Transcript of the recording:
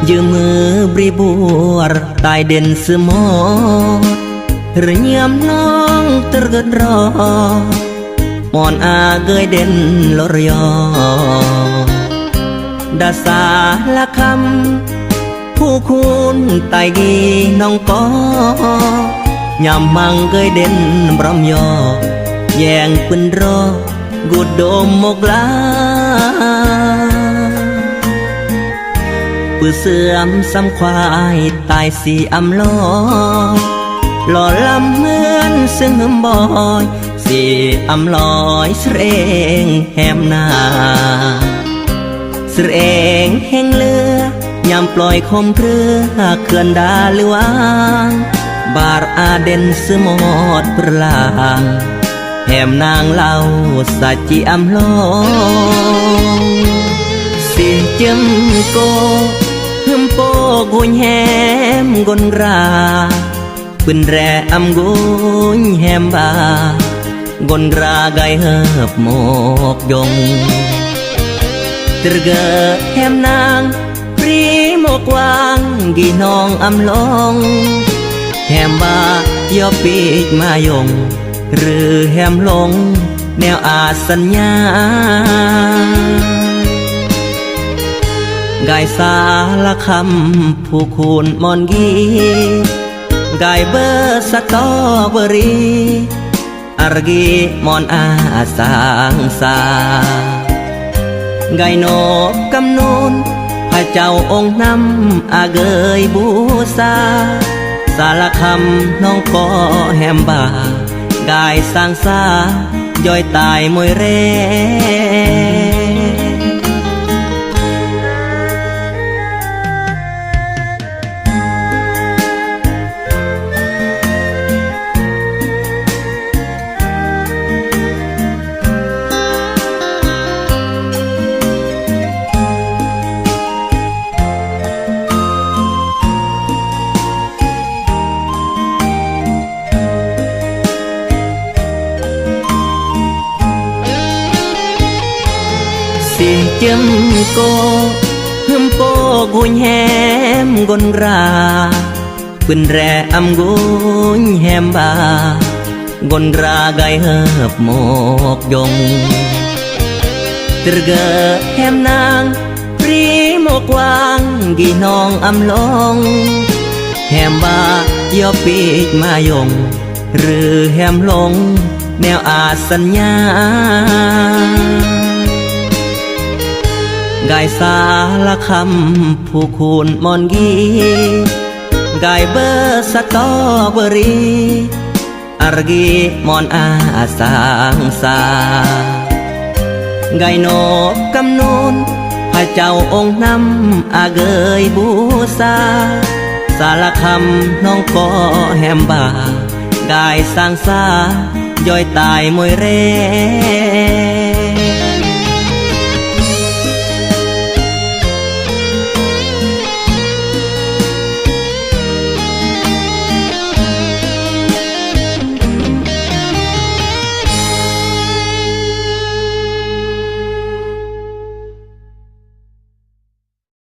ยืมมือบริบัวตายเด่นสมอหรือยามน้องตรกรอมอนอาเกยเด่นลรยอดาสาละคำผู้คุณไตกีน้องก็ยามมังเกยเด่นบรมยอแยงปืนรอกุดโดมมกลาปือเสื่อมซ้ำควายตายสีอำลอหล่อลำเหมือนซึ่งหึมบอยสีอำลอยเสรเองแหมนาเสรเองแห่งเรือยามปล่อยคมเรือเขื่อนดาลวางบาร์อาเดนสมอดประลางแหมนางเล่าสัจจิอำลองสิเจิมโกหึมโปกุญแหมกนราปืนแร่อำกุญแหมบากนราไกเหิบหมกยงตรเกอแหมนางปรีหมกวางกีน้องอำลองแหมบายอปีกมายงหรือแหมลงแนวอาสัญญากายสาละคำผู้คุณมอนกีกายเบอร์สตอเบอรีอารกีมอนอาสางสากายโนบกำนูนพระเจ้าองค์นำอาเกยบูซาสาละคำน้องก็แหมบากายสร้างสาย่อยตายมวยเร่สิเจิมโกหึมโปกุญแหมกนราปืนแร่อำกุญแหมบากนราไกเหิบหมกยงตรเกอแหมนางปรีหมกวางกีน้องอำลองแหมบายอปีกมายงหรือแหมลงแนวอาสัญญากายสาละคำผู้คุณมอนกีกายเบอร์สตอเบอรีอารกีมอนอาสางสากายโนบกำนูนพระเจ้าองค์นำอาเกยบูซาสาละคำน้องก็แหมบากายสร้างสาย่อยตายมวยเร่